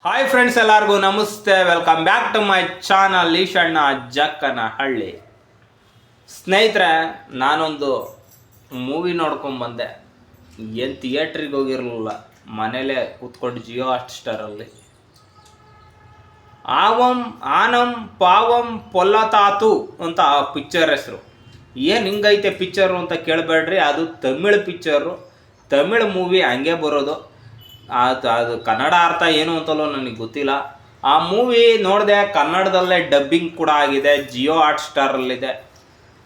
Hi friends, ಎಲ್ಲರಿಗೂ ನಮಸ್ತೆ. Welcome back to my channel Eshanna Jakkanahalli. ಸ್ನೇಹಿತರೆ, ನಾನೊಂದು ಮೂವಿ ನೋಡ್ಕೊಂಬಂದೆ. ಏನು ಥಿಯೇಟ್ರಿಗೆ ಹೋಗಿರಲಿಲ್ಲ, ಮನೇಲೇ ಕೂತ್ಕೊಂಡು ಜಿಯೋ ಹಾಟ್ಸ್ಟಾರಲ್ಲಿ. ಆನಂ ಪಾವಂ ಪೊಲ್ಲತಾತು ಅಂತ ಆ ಪಿಕ್ಚರ್ ಹೆಸರು. ಏನು ಹಿಂಗೈತೆ ಪಿಕ್ಚರು ಅಂತ ಕೇಳಬೇಡ್ರಿ, ಅದು ತಮಿಳ್ ಪಿಕ್ಚರು, ತಮಿಳ್ ಮೂವಿ ಹಂಗೆ ಬರೋದು. ಅದು ಕನ್ನಡ ಅರ್ಥ ಏನು ಅಂತಲೋ ನನಗೆ ಗೊತ್ತಿಲ್ಲ. ಆ ಮೂವಿ ನೋಡಿದೆ, ಕನ್ನಡದಲ್ಲೇ ಡಬ್ಬಿಂಗ್ ಕೂಡ ಆಗಿದೆ, ಜಿಯೋ ಹಾಟ್ಸ್ಟಾರಲ್ಲಿದೆ.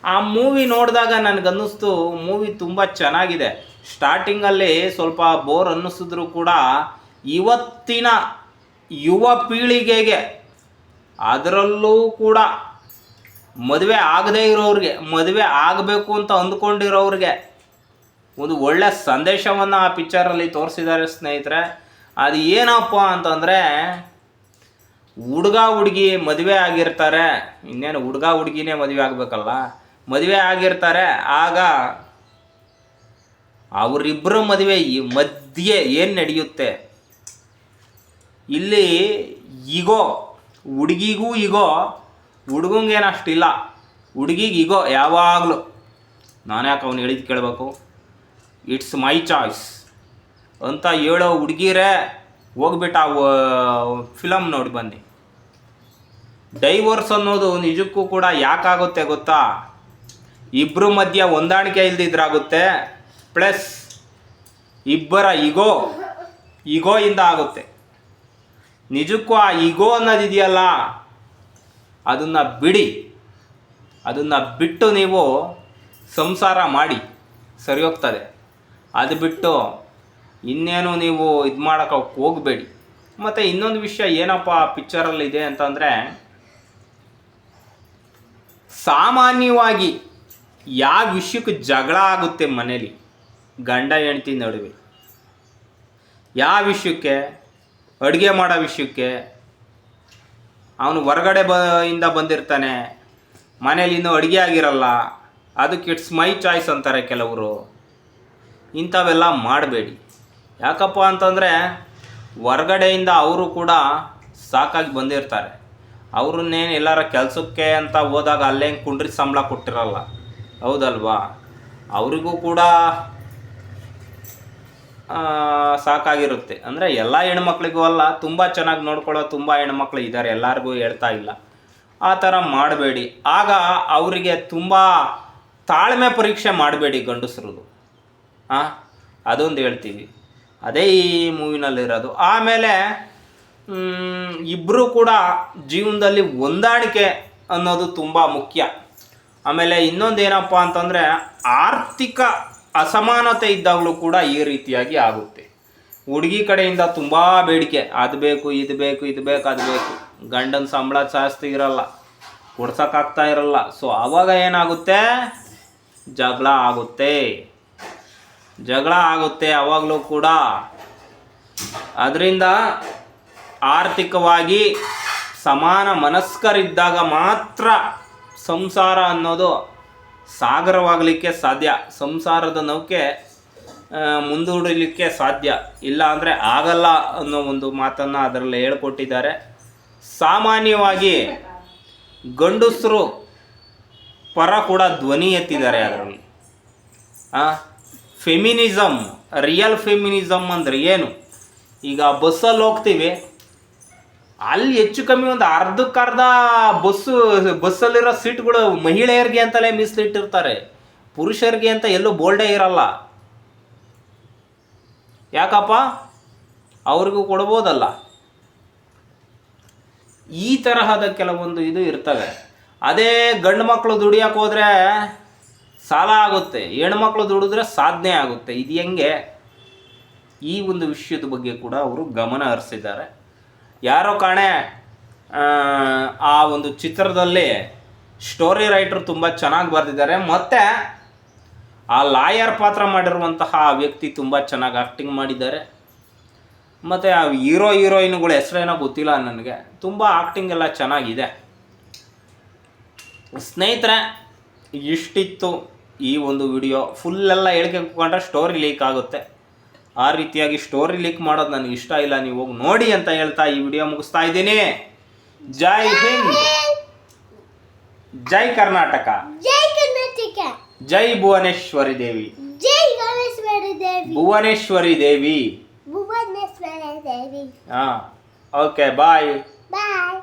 ಆ ಮೂವಿ ನೋಡಿದಾಗ ನನಗನ್ನಿಸ್ತು ಮೂವಿ ತುಂಬ ಚೆನ್ನಾಗಿದೆ. ಸ್ಟಾರ್ಟಿಂಗಲ್ಲಿ ಸ್ವಲ್ಪ ಬೋರ್ ಅನ್ನಿಸಿದ್ರು ಕೂಡ ಇವತ್ತಿನ ಯುವ ಪೀಳಿಗೆಗೆ, ಅದರಲ್ಲೂ ಕೂಡ ಮದುವೆ ಆಗದೇ ಇರೋರಿಗೆ, ಮದುವೆ ಆಗಬೇಕು ಅಂತ ಅಂದ್ಕೊಂಡಿರೋರಿಗೆ ಒಂದು ಒಳ್ಳೆ ಸಂದೇಶವನ್ನು ಆ ಪಿಕ್ಚರಲ್ಲಿ ತೋರಿಸಿದ್ದಾರೆ ಸ್ನೇಹಿತರೆ. ಅದು ಏನಪ್ಪ ಅಂತಂದರೆ, ಹುಡುಗ ಹುಡುಗಿ ಮದುವೆ ಆಗಿರ್ತಾರೆ. ಇನ್ನೇನು ಹುಡುಗ ಹುಡುಗಿನೇ ಮದುವೆ ಆಗಬೇಕಲ್ಲ, ಮದುವೆ ಆಗಿರ್ತಾರೆ. ಆಗ ಅವರಿಬ್ಬರ ಮದುವೆ ಮಧ್ಯೆ ಏನು ನಡೆಯುತ್ತೆ, ಇಲ್ಲಿ ಈಗೋ, ಹುಡುಗಿಗೂ ಈಗೋ, ಹುಡುಗಂಗೇನು ಅಷ್ಟಿಲ್ಲ, ಹುಡುಗಿಗೆ ಈಗೋ ಯಾವಾಗಲೂ. ನಾನು ಯಾಕೆ ಅವ್ನು ಹೇಳಿದ್ದು ಕೇಳಬೇಕು, ಇಟ್ಸ್ ಮೈ ಚಾಯ್ಸ್ ಅಂತ ಹೇಳೋ ಹುಡುಗಿರೇ ಹೋಗ್ಬಿಟ್ಟು ಆ ಫಿಲಮ್ ನೋಡಿ ಬನ್ನಿ. ಡೈವೋರ್ಸ್ ಅನ್ನೋದು ನಿಜಕ್ಕೂ ಕೂಡ ಯಾಕಾಗುತ್ತೆ ಗೊತ್ತಾ? ಇಬ್ಬರ ಮಧ್ಯೆ ಹೊಂದಾಣಿಕೆ ಇಲ್ದಿದ್ರಾಗುತ್ತೆ, ಪ್ಲಸ್ ಇಬ್ಬರ ಈಗೋಯಿಂದ ಆಗುತ್ತೆ. ನಿಜಕ್ಕೂ ಆ ಈಗೋ ಅನ್ನೋದಿದೆಯಲ್ಲ, ಅದನ್ನು ಬಿಡಿ, ಅದನ್ನು ಬಿಟ್ಟು ನೀವು ಸಂಸಾರ ಮಾಡಿ, ಸರಿ ಹೋಗ್ತದೆ. ಅದು ಬಿಟ್ಟು ಇನ್ನೇನು ನೀವು ಇದು ಮಾಡೋಕ್ಕೆ ಹೋಗಬೇಡಿ. ಮತ್ತು ಇನ್ನೊಂದು ವಿಷಯ ಏನಪ್ಪ ಪಿಕ್ಚರಲ್ಲಿ ಇದೆ ಅಂತಂದರೆ, ಸಾಮಾನ್ಯವಾಗಿ ಯಾವ ವಿಷಯಕ್ಕೆ ಜಗಳ ಆಗುತ್ತೆ ಮನೇಲಿ ಗಂಡ ಹೆಂಡತಿ ನಡುವೆ, ಯಾವ ವಿಷಯಕ್ಕೆ? ಅಡುಗೆ ಮಾಡೋ ವಿಷಯಕ್ಕೆ. ಅವನು ಹೊರಗಡೆ ಇಂದ ಬಂದಿರ್ತಾನೆ, ಮನೇಲಿ ಇನ್ನೂ ಅಡುಗೆ ಆಗಿರಲ್ಲ, ಅದಕ್ಕೆ ಇಟ್ಸ್ ಮೈ ಚಾಯ್ಸ್ ಅಂತಾರೆ ಕೆಲವರು. ಇಂಥವೆಲ್ಲ ಮಾಡಬೇಡಿ. ಯಾಕಪ್ಪ ಅಂತಂದರೆ, ಹೊರಗಡೆಯಿಂದ ಅವರು ಕೂಡ ಸಾಕಾಗಿ ಬಂದಿರ್ತಾರೆ. ಅವ್ರನ್ನೇನು ಎಲ್ಲಾರ ಕೆಲಸಕ್ಕೆ ಅಂತ ಹೋದಾಗ ಅಲ್ಲೇ ಕುಂಡ್ರಿ ಸಂಬಳ ಕೊಟ್ಟಿರಲ್ಲ, ಹೌದಲ್ವಾ? ಅವರಿಗೂ ಕೂಡ ಸಾಕಾಗಿರುತ್ತೆ. ಅಂದರೆ ಎಲ್ಲ ಹೆಣ್ಮಕ್ಳಿಗೂ ಅಲ್ಲ, ತುಂಬ ಚೆನ್ನಾಗಿ ನೋಡ್ಕೊಳ್ಳೋ ತುಂಬ ಹೆಣ್ಮಕ್ಳು ಇದ್ದಾರೆ, ಎಲ್ಲರಿಗೂ ಹೇಳ್ತಾ ಇಲ್ಲ. ಆ ಥರ ಮಾಡಬೇಡಿ. ಆಗ ಅವರಿಗೆ ತುಂಬ ತಾಳ್ಮೆ ಪರೀಕ್ಷೆ ಮಾಡಬೇಡಿ ಗಂಡಸ್ರದು. ಅದೊಂದು ಹೇಳ್ತೀವಿ, ಅದೇ ಈ ಮೂವಿನಲ್ಲಿರೋದು. ಆಮೇಲೆ ಇಬ್ಬರು ಕೂಡ ಜೀವನದಲ್ಲಿ ಹೊಂದಾಣಿಕೆ ಅನ್ನೋದು ತುಂಬ ಮುಖ್ಯ. ಆಮೇಲೆ ಇನ್ನೊಂದು ಏನಪ್ಪ ಅಂತಂದರೆ, ಆರ್ಥಿಕ ಅಸಮಾನತೆ ಇದ್ದಾಗಲೂ ಕೂಡ ಈ ರೀತಿಯಾಗಿ ಆಗುತ್ತೆ. ಹುಡುಗಿ ಕಡೆಯಿಂದ ತುಂಬ ಬೇಡಿಕೆ, ಅದು ಬೇಕು, ಇದು ಬೇಕು, ಇದು ಬೇಕು, ಅದು ಬೇಕು. ಗಂಡನ ಸಂಬಳ ಜಾಸ್ತಿ ಇರಲ್ಲ, ಕೊಡ್ಸೋಕ್ಕಾಗ್ತಾ ಇರಲ್ಲ. ಸೊ ಆವಾಗ ಏನಾಗುತ್ತೆ, ಜಗಳ ಆಗುತ್ತೆ ಆವಾಗಲೂ ಕೂಡ. ಅದರಿಂದ ಆರ್ಥಿಕವಾಗಿ ಸಮಾನ ಮನಸ್ಕರಿದ್ದಾಗ ಮಾತ್ರ ಸಂಸಾರ ಅನ್ನೋದು ಸಾಗರವಾಗಲಿಕ್ಕೆ ಸಾಧ್ಯ, ಸಂಸಾರದ ನೌಕೆ ಮುಂದೂಡಲಿಕ್ಕೆ ಸಾಧ್ಯ. ಇಲ್ಲ ಅಂದರೆ ಆಗಲ್ಲ ಅನ್ನೋ ಒಂದು ಮಾತನ್ನು ಅದರಲ್ಲಿ ಹೇಳ್ಕೊಟ್ಟಿದ್ದಾರೆ. ಸಾಮಾನ್ಯವಾಗಿ ಗಂಡಸರು ಪರ ಕೂಡ ಧ್ವನಿ ಎತ್ತಿದ್ದಾರೆ ಅದರಲ್ಲಿ. ಫೆಮಿನಿಸಮ್, ರಿಯಲ್ ಫೆಮಿನಿಸಮ್ ಅಂದರೆ ಏನು? ಈಗ ಬಸ್ಸಲ್ಲಿ ಹೋಗ್ತೀವಿ, ಅಲ್ಲಿ ಹೆಚ್ಚು ಕಮ್ಮಿ ಒಂದು ಅರ್ಧಕ್ಕರ್ಧ ಬಸ್ಸಲ್ಲಿರೋ ಸೀಟ್ಗಳು ಮಹಿಳೆಯರಿಗೆ ಅಂತಲೇ ಮೀಸಲಿಟ್ಟಿರ್ತಾರೆ, ಪುರುಷರಿಗೆ ಅಂತ ಎಲ್ಲೂ ಬೋಲ್ಡೇ ಇರಲ್ಲ. ಯಾಕಪ್ಪ? ಅವ್ರಿಗೂ ಕೊಡ್ಬೋದಲ್ಲ. ಈ ತರಹದ ಕೆಲವೊಂದು ಇದು ಇರ್ತವೆ. ಅದೇ ಗಂಡು ಮಕ್ಕಳು ದುಡಿಯೋಕೆ ಹೋದರೆ ಸಾಲ ಆಗುತ್ತೆ, ಹೆಣ್ಮಕ್ಳು ದುಡಿದ್ರೆ ಸಾಧನೆ ಆಗುತ್ತೆ. ಇದು ಹೆಂಗೆ? ಈ ಒಂದು ವಿಷಯದ ಬಗ್ಗೆ ಕೂಡ ಅವರು ಗಮನ ಹರಿಸಿದ್ದಾರೆ. ಯಾರೋ ಕಾಣೆ ಆ ಒಂದು ಚಿತ್ರದಲ್ಲಿ ಸ್ಟೋರಿ ರೈಟರ್ ತುಂಬ ಚೆನ್ನಾಗಿ ಬರೆದಿದ್ದಾರೆ. ಮತ್ತು ಆ ಲಾಯರ್ ಪಾತ್ರ ಮಾಡಿರುವಂತಹ ಆ ವ್ಯಕ್ತಿ ತುಂಬ ಚೆನ್ನಾಗಿ ಆ್ಯಕ್ಟಿಂಗ್ ಮಾಡಿದ್ದಾರೆ. ಮತ್ತು ಆ ಹೀರೋಯಿನ್ಗಳ ಹೆಸರೇನೋ ಗೊತ್ತಿಲ್ಲ ನನಗೆ, ತುಂಬ ಆ್ಯಕ್ಟಿಂಗ್ ಎಲ್ಲ ಚೆನ್ನಾಗಿದೆ. ಸ್ನೇಹಿತರೆ, ಇಷ್ಟಿತ್ತು ಈ ಒಂದು ವಿಡಿಯೋ. ಫುಲ್ಲೆಲ್ಲ ಹೇಳ್ಕೊಂಡ್ರೆ ಸ್ಟೋರಿ ಲೀಕ್ ಆಗುತ್ತೆ. ಆ ರೀತಿಯಾಗಿ ಸ್ಟೋರಿ ಲೀಕ್ ಮಾಡೋದು ನನಗೆ ಇಷ್ಟ ಇಲ್ಲ, ನೀವು ಹೋಗಿ ನೋಡಿ ಅಂತ ಹೇಳ್ತಾ ಈ ವಿಡಿಯೋ ಮುಗಿಸ್ತಾ ಇದ್ದೀನಿ. ಜೈ ಹಿಂದ್, ಜೈ ಕರ್ನಾಟಕ, ಜೈ ಕರ್ನಾಟಕ, ಜೈ ಭುವನೇಶ್ವರಿ ದೇವಿ, ಜೈ ಭುವನೇಶ್ವರಿ ದೇವಿ, ಭುವನೇಶ್ವರಿ ದೇವಿ. ಭುವನೇಶ್ವರಿ ದೇವಿ. Okay bye. ಬಾಯ್.